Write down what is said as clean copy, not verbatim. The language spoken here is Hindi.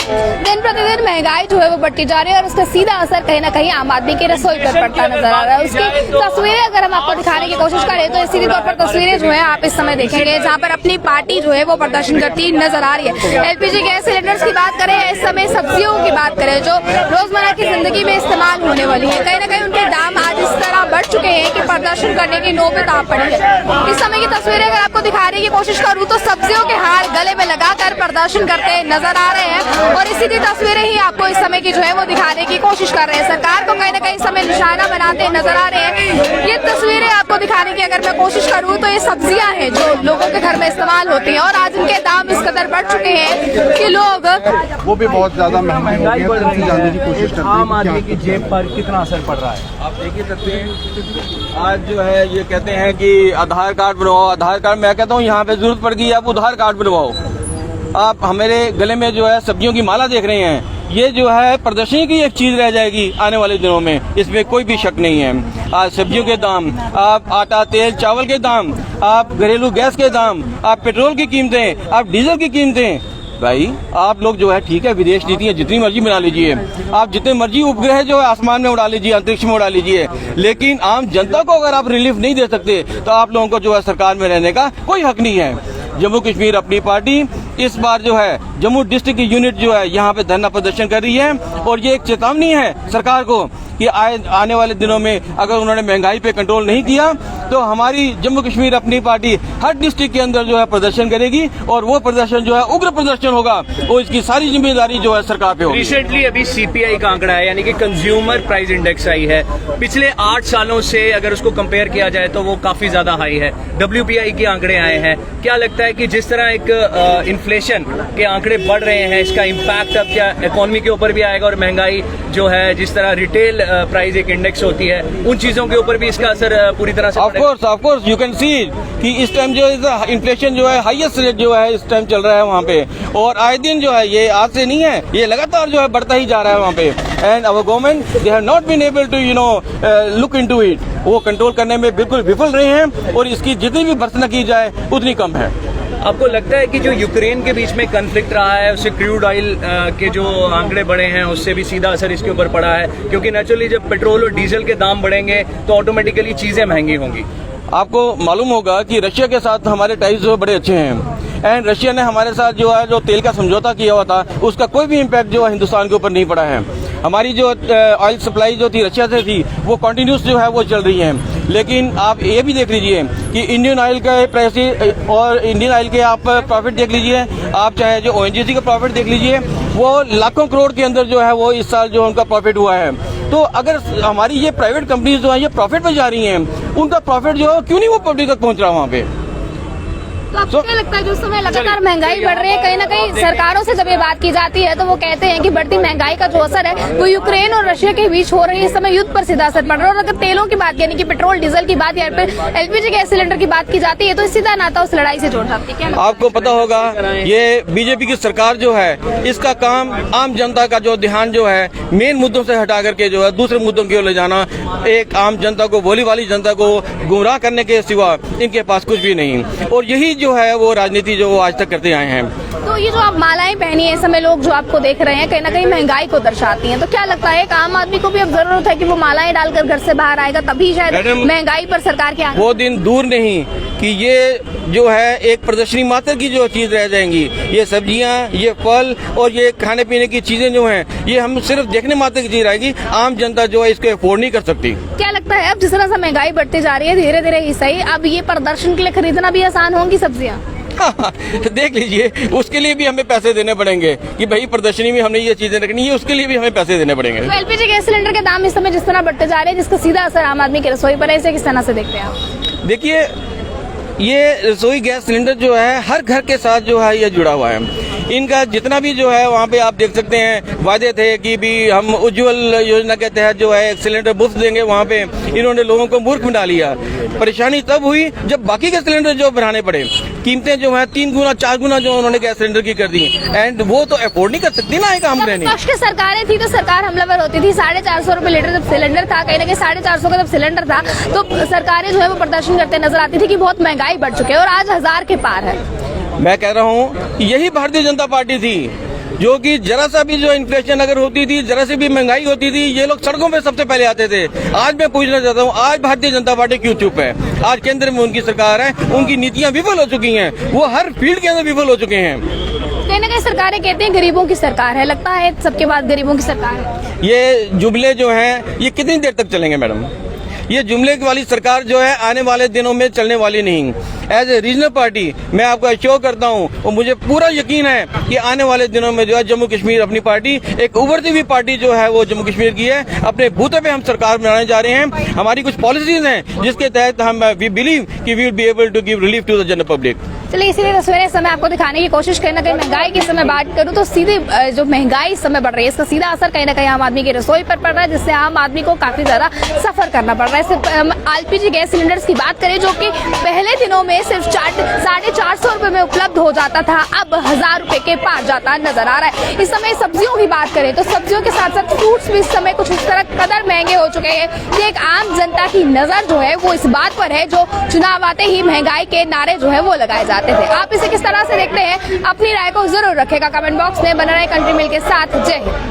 दिन प्रतिदिन महंगाई जो है वो बढ़ती जा रही है और उसका सीधा असर कहीं ना कहीं आम आदमी की रसोई पर पड़ता नजर आ रहा है। उसकी तस्वीरें अगर हम आपको दिखाने की कोशिश करें तो सीधे तौर पर तस्वीरें जो है आप इस समय देखेंगे जहाँ पर अपनी पार्टी जो है वो प्रदर्शन करती नजर आ रही है। एलपीजी गैस सिलेंडर्स की बात करें, इस समय सब्जियों की बात करें जो रोजमर्रा की जिंदगी में इस्तेमाल होने वाली है, कहीं ना कहीं उनके दाम आज इस तरह बढ़ चुके हैं कि प्रदर्शन करने की नौबत आ पड़ी है। इस समय की तस्वीरें अगर आपको दिखाने की कोशिश करूँ तो सब्जियों के हार गले में लगाकर प्रदर्शन करते नजर आ रहे हैं और इसी तस्वीरें ही आपको इस समय की जो है वो दिखाने की कोशिश कर रहे हैं। सरकार को कहीं ना कहीं समय निशाना बनाते नजर आ रहे हैं। ये तस्वीरें आपको दिखाने की अगर मैं कोशिश करूँ तो ये सब्जियां हैं जो लोगों के घर में इस्तेमाल होती हैं और आज इनके दाम इस कदर बढ़ चुके हैं कि लोग वो भी बहुत ज्यादा महंगाई हो गई है। जानने की कोशिश करते हैं आम आदमी की जेब पर कितना असर पड़ रहा है। आप देख ही सकते हैं आज जो है ये कहते हैं कि आधार कार्ड बनवाओ, आधार कार्ड मैं कहता हूँ यहाँ पे जरूरत पड़ गई है आप आधार कार्ड बनवाओ। आप हमारे गले में जो है सब्जियों की माला देख रहे हैं, ये जो है प्रदर्शनी की एक चीज रह जाएगी आने वाले दिनों में, इसमें कोई भी शक नहीं है। आज सब्जियों के दाम, आप आटा तेल चावल के दाम, आप घरेलू गैस के दाम, आप पेट्रोल की कीमतें, आप डीजल की कीमतें, भाई आप लोग जो है ठीक है विदेश नीतियाँ जितनी मर्जी बना लीजिए, आप जितने मर्जी उपग्रह जो है आसमान में उड़ा लीजिए, अंतरिक्ष में उड़ा लीजिए, लेकिन आम जनता को अगर आप रिलीफ नहीं दे सकते तो आप लोगों को जो है सरकार में रहने का कोई हक नहीं है। जम्मू कश्मीर अपनी पार्टी इस बार जो है जम्मू डिस्ट्रिक्ट की यूनिट जो है यहाँ पे धरना प्रदर्शन कर रही है और ये एक चेतावनी है सरकार को कि आने वाले दिनों में अगर उन्होंने महंगाई पे कंट्रोल नहीं किया तो हमारी जम्मू कश्मीर अपनी पार्टी हर डिस्ट्रिक्ट के अंदर जो है प्रदर्शन करेगी और वो प्रदर्शन जो है उग्र प्रदर्शन होगा और इसकी सारी जिम्मेदारी जो है सरकार पे होगी। रिसेंटली अभी सीपीआई का आंकड़ा है यानी कि कंज्यूमर प्राइस इंडेक्स आई है, पिछले 8 सालों से अगर उसको कंपेयर किया जाए तो वो काफी ज्यादा हाई है। WPI के आंकड़े आए हैं, क्या लगता है कि जिस तरह एक इन्फ्लेशन के आंकड़े बढ़ रहे हैं इसका इम्पैक्ट अब क्या इकोनॉमी के ऊपर भी आएगा और महंगाई जो है जिस तरह रिटेल प्राइस एक इंडेक्स होती है उन चीजों के ऊपर भी इसका असर पूरी तरह से of course you can see कि इस टाइम जो है इन्फ्लेशन जो है हाईएस्ट रेट जो है इस टाइम चल रहा है वहाँ पे और आए दिन जो है ये आज से नहीं है, ये लगातार जो है बढ़ता ही जा रहा है वहाँ पे। And our government they have not been able to look into it, वो कंट्रोल करने में बिल्कुल विफल रहे हैं और इसकी जितनी भी भर्त्सना की जाए उतनी कम है। आपको लगता है कि जो यूक्रेन के बीच में कन्फ्लिक्ट रहा है उससे क्रूड ऑयल के जो आंकड़े बढ़े हैं उससे भी सीधा असर इसके ऊपर पड़ा है, क्योंकि नेचुरली जब पेट्रोल और डीजल के दाम बढ़ेंगे तो ऑटोमेटिकली चीजें महंगी होंगी। आपको मालूम होगा कि रशिया के साथ हमारे टाइज जो बड़े अच्छे हैं एंड रशिया ने हमारे साथ जो है जो तेल का समझौता किया हुआ था उसका कोई भी इम्पैक्ट जो है हिंदुस्तान के ऊपर नहीं पड़ा है। हमारी जो ऑयल सप्लाई जो थी रशिया से थी वो कंटिन्यूस जो है वो चल रही है। लेकिन आप ये भी देख लीजिए कि इंडियन ऑयल का प्राइस और इंडियन ऑयल के आप प्रॉफिट देख लीजिए, आप चाहे जो ONGC का प्रॉफिट देख लीजिए, वो लाखों करोड़ के अंदर जो है वो इस साल जो उनका प्रॉफिट हुआ है। तो अगर हमारी ये प्राइवेट कंपनीज जो है ये प्रॉफिट पे जा रही हैं, उनका प्रॉफिट जो है क्यों नहीं वो पब्लिक तक पहुंच रहा वहाँ पे। तो आपको क्या लगता है जो समय लगातार महंगाई बढ़ रही है, कहीं ना कहीं सरकारों से जब ये बात की जाती है तो वो कहते हैं कि बढ़ती महंगाई का जो असर है वो यूक्रेन और रशिया के बीच हो रही है, इस समय युद्ध पर सीधा असर पड़ रहा है। और अगर तेलों की बात यानी कि पेट्रोल डीजल की बात या फिर LPG गैस सिलेंडर की बात की जाती है तो सीधा नाता उस लड़ाई से जोड़ जाती है। क्या आपको पता होगा ये बीजेपी की सरकार जो है इसका काम आम जनता का जो ध्यान जो है मेन मुद्दों से हटा करके जो है दूसरे मुद्दों की ओर ले जाना, एक आम जनता को भोली वाली जनता को गुमराह करने के सिवा इनके पास कुछ भी नहीं और यही जो है वो राजनीति जो वो आज तक करते आए हैं। तो ये जो आप मालाएं पहनी है इस समय लोग जो आपको देख रहे हैं कहीं ना कहीं महंगाई को दर्शाती हैं, तो क्या लगता है एक आम आदमी को भी अब जरूरत है कि वो मालाएं डालकर घर से बाहर आएगा तभी शायद महंगाई पर सरकार के वो दिन दूर नहीं कि ये जो है एक प्रदर्शनी मात्र की जो चीज रह जाएंगी, ये सब्जियां, ये फल और ये खाने पीने की चीजें जो हैं ये हम सिर्फ देखने मात्र की चीज रहेगी, आम जनता जो है इसको अफोर्ड नहीं कर सकती। क्या लगता है अब जिस तरह से महंगाई बढ़ती जा रही है धीरे धीरे ही सही, अब ये प्रदर्शन के लिए खरीदना भी आसान होंगी सब्जियां? देख लीजिए उसके लिए भी हमें पैसे देने पड़ेंगे कि भाई प्रदर्शनी में हमने ये चीजें रखनी है, उसके लिए भी हमें पैसे देने पड़ेंगे। तो LPG गैस सिलेंडर के दाम इस समय जिस तरह बढ़ते जा रहे हैं जिसका सीधा असर आम आदमी की रसोई पर है, इसे किस तरह से देखते हैं आप? देखिए ये रसोई गैस सिलेंडर जो है हर घर के साथ जो है ये जुड़ा हुआ है। इनका जितना भी जो है वहाँ पे आप देख सकते हैं वादे थे कि भी हम उज्ज्वल योजना के तहत जो है एक सिलेंडर मुफ्त देंगे, वहाँ पे इन्होंने लोगों को मूर्ख बना लिया। परेशानी तब हुई जब बाकी के सिलेंडर जो बढ़ाने पड़े, कीमतें जो है 3 गुना 4 गुना जो उन्होंने गैस सिलेंडर की कर दी एंड वो तो अफोर्ड नहीं कर सकती ना एक आम गृहिणी। विपक्ष की सरकारें थी तो सरकार हमलावर होती थी, 450 रुपए लीटर जब सिलेंडर था, कहीं ना कहीं 450 का जब सिलेंडर था तो सरकारें जो है वो प्रदर्शन करते नजर आती थी कि बहुत महंगाई बढ़ चुकी है और आज 1000 के पार है। मैं कह रहा हूँ यही भारतीय जनता पार्टी थी जो कि जरा सा भी जो इन्फ्लेशन अगर होती थी, जरा सी भी महंगाई होती थी, ये लोग सड़कों पे सबसे पहले आते थे। आज मैं पूछना चाहता हूँ, आज भारतीय जनता पार्टी क्यों चुप है? आज केंद्र में उनकी सरकार है, उनकी नीतियां विफल हो चुकी हैं, वो हर फील्ड के अंदर विफल हो चुके हैं। कहीं ना कहीं सरकारें कहती हैं गरीबों की सरकार है, लगता है सबके बाद गरीबों की सरकार है। ये जुमले जो हैं ये कितनी देर तक चलेंगे मैडम? ये जुमले वाली सरकार जो है आने वाले दिनों में चलने वाली नहीं। एज ए रीजनल पार्टी मैं आपको अश्योर करता हूँ और मुझे पूरा यकीन है कि आने वाले दिनों में जो है जम्मू कश्मीर अपनी पार्टी एक उभरती हुई पार्टी जो है वो जम्मू कश्मीर की है। अपने बूते पे हम सरकार बनाने जा रहे हैं। हमारी कुछ पॉलिसीज हैं जिसके तहत हम वी बिलीव कि we will be able to give relief to the general public. चलिए इसीलिए तस्वीरें इस समय आपको दिखाने की कोशिश कहीं ना कहीं महंगाई के समय बात करूं तो सीधे जो महंगाई इस समय बढ़ रही है इसका सीधा असर कहीं ना कहीं आम आदमी की रसोई पर पड़ रहा है, जिससे आम आदमी को काफी ज्यादा सफर करना पड़ रहा है। सिर्फ एलपीजी गैस सिलेंडर्स की बात करें जो कि पहले दिनों में सिर्फ 450 रुपए में उपलब्ध हो जाता था, अब 1000 रुपए के पार जाता नजर आ रहा है। इस समय सब्जियों की बात करें तो सब्जियों के साथ साथ फ्रूट्स भी इस समय कुछ इस तरह कदर महंगे हो चुके हैं कि एक आम जनता की नजर जो है वो इस बात पर है जो चुनाव आते ही महंगाई के नारे जो है वो लगाए जाते थे। आप इसे किस तरह से देखते हैं? अपनी राय को जरूर रखेगा कमेंट बॉक्स में। बना रहे कंट्री मिल के साथ। जय हिंद।